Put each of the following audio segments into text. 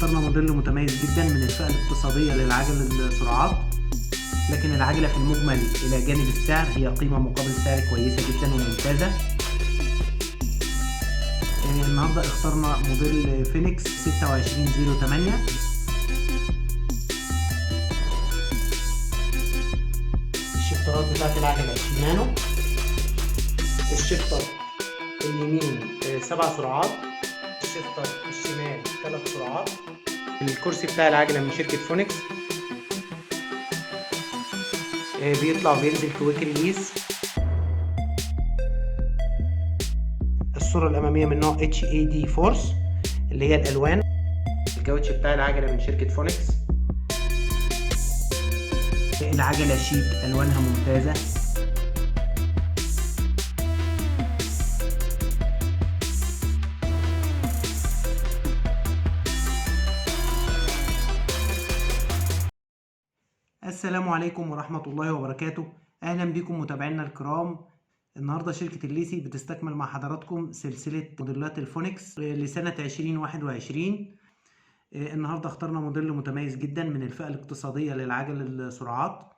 اخترنا موديل متميز جدا من الفئة الاقتصادية للعجل السرعات، لكن العجلة في المجمل إلى جانب السعر هي قيمة مقابل سعر كويسة جدا وممتازة. النهاردة اخترنا موديل فينيكس 2608. الشفترات بتاعت العجلة شيمانو. الشفتر اليمين 7 سرعات، الشفتر الشمال 3 سرعات. الكرسي بتاع العجلة من شركة فونيكس، بيطلع وبينزل كويك ريليز. الصورة الأمامية من نوع HAD فورس اللي هي الألوان. الكاوتش بتاع العجلة من شركة فونيكس. العجلة شيك، ألوانها ممتازة. السلام عليكم ورحمة الله وبركاته. أهلا بكم متابعينا الكرام. النهاردة شركة الليسي بتستكمل مع حضراتكم سلسلة موديلات الفونيكس لسنة 2021. النهاردة اخترنا موديل متميز جدا من الفئة الاقتصادية للعجل السرعات.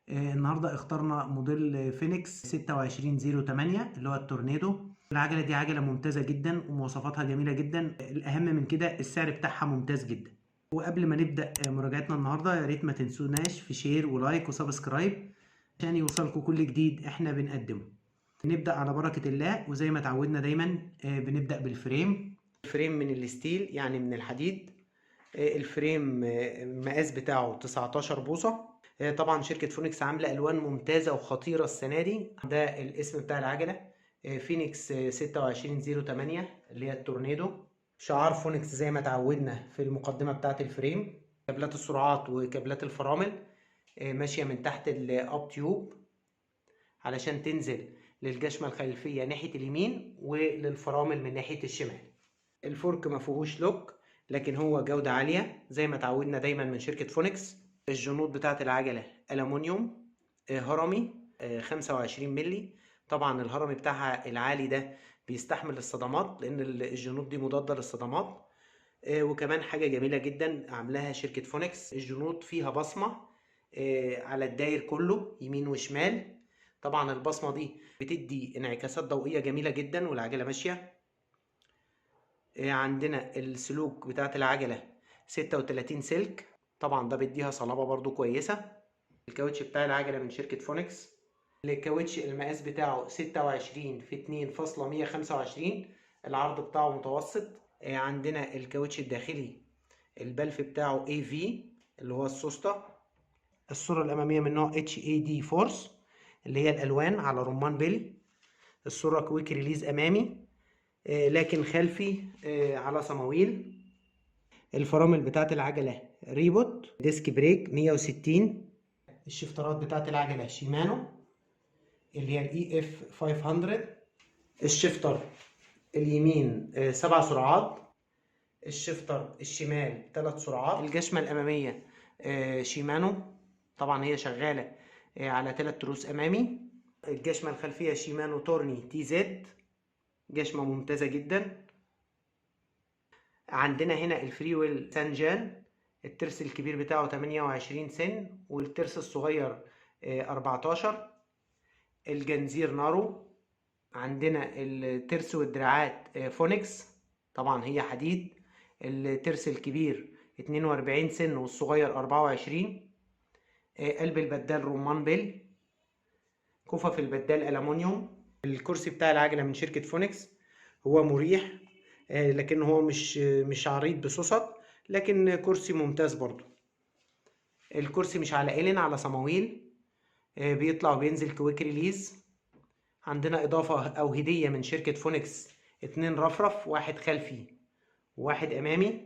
النهاردة اخترنا موديل فينيكس 2608 اللي هو التورنيدو. العجلة دي عجلة ممتازة جدا ومواصفاتها جميلة جدا. الأهم من كده السعر بتاعها ممتاز جدا. وقبل ما نبدأ مراجعتنا النهاردة يا ريت ما تنسوناش في شير ولايك وسبسكرايب عشان يوصلكم كل جديد احنا بنقدمه. نبدأ على بركة الله، وزي ما تعودنا دايما بنبدأ بالفريم. الفريم من الستيل يعني من الحديد. الفريم المقاس بتاعه 19 بوصة. طبعا شركة فونيكس عاملة ألوان ممتازة وخطيرة السنة دي. ده الاسم بتاع العجلة فينيكس 2608 اللي هي التورنيدو. شعار فونيكس زي ما تعودنا في المقدمة بتاعة الفريم. كابلات السرعات وكابلات الفرامل ماشية من تحت الاب تيوب علشان تنزل للجشمة الخلفية ناحية اليمين وللفرامل من ناحية الشمال. الفورك ما فيهوش لوك، لكن هو جودة عالية زي ما تعودنا دايما من شركة فونيكس. الجنود بتاعة العجلة ألمونيوم هرمي 25 ملي. طبعا الهرمي بتاعها العالي ده بيستحمل الصدمات لأن الجنود دي مضادة للصدمات. وكمان حاجة جميلة جدا عاملاها شركة فونيكس، الجنود فيها بصمة على الداير كله يمين وشمال. طبعا البصمة دي بتدي انعكاسات ضوئية جميلة جدا والعجلة ماشية. عندنا السلوك بتاعت العجلة 36 سلك، طبعا ده بيديها صلابة برضو كويسة. الكاوتش بتاع العجلة من شركة فونيكس. الكاوتش المقاس بتاعه 26 في 2.125، العرض بتاعه متوسط. عندنا الكاوتش الداخلي البلف بتاعه AV اللي هو السوسته. الصورة الأمامية من نوع HAD فورس اللي هي الألوان على رمان بيل. الصورة كويك ريليز أمامي لكن خلفي على صمويل. الفرامل بتاعت العجلة ريبوت ديسك بريك 160. الشفترات بتاعت العجلة شيمانو اللي هي EF 500. الشفتر اليمين 7 سرعات، الشفتر الشمال 3 سرعات. الجشمة الأمامية شيمانو، طبعا هي شغالة على 3 تروس أمامي. الجشمة الخلفية شيمانو تورني TZ، جشمة ممتازة جدا. عندنا هنا الفري ويل سانجان، الترس الكبير بتاعه 28 سن والترس الصغير 14. الجنزير نارو. عندنا الترس والدراعات فونيكس، طبعا هي حديد. الترس الكبير 42 سن والصغير 24. قلب البدال رمان بيل. كفف البدال ألمونيوم. الكرسي بتاع العجلة من شركة فونيكس هو مريح لكن هو مش عريض بسوست، لكن كرسي ممتاز برضو. الكرسي مش على إلين، على صمويل. بيطلع وبينزل كويك ريليز. عندنا إضافة أو هدية من شركة فونيكس 2 رفرف، واحد خلفي وواحد أمامي.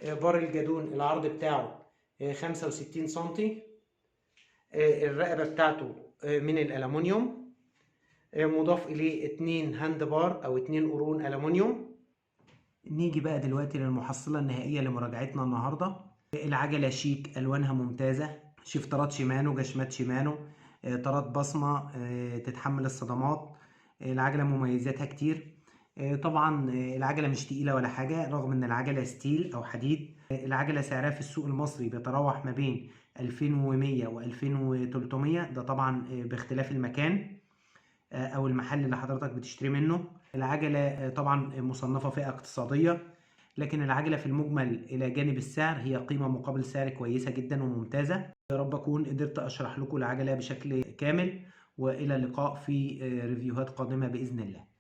بار الجدون العرض بتاعه 65 سنتي. الرقبة بتاعته من الألمونيوم. مضاف إليه 2 هاند بار أو 2 قرون ألمونيوم. نيجي بقى دلوقتي للمحصلة النهائية لمراجعتنا النهاردة. العجلة شيك، ألوانها ممتازة. شفترات شيمانو، جشمات شيمانو، طارات بصمة تتحمل الصدمات. العجلة مميزاتها كتير. طبعا العجلة مش تقيلة ولا حاجة رغم ان العجلة ستيل او حديد. العجلة سعرها في السوق المصري بيتراوح ما بين 2100 و 2300، ده طبعا باختلاف المكان او المحل اللي حضرتك بتشتري منه. العجلة طبعا مصنفة فئة اقتصادية، لكن العجلة في المجمل الى جانب السعر هي قيمة مقابل سعر كويسة جدا وممتازة. يا رب اكون قدرت اشرح لكم العجلة بشكل كامل، والى اللقاء في ريفيوهات قادمة باذن الله.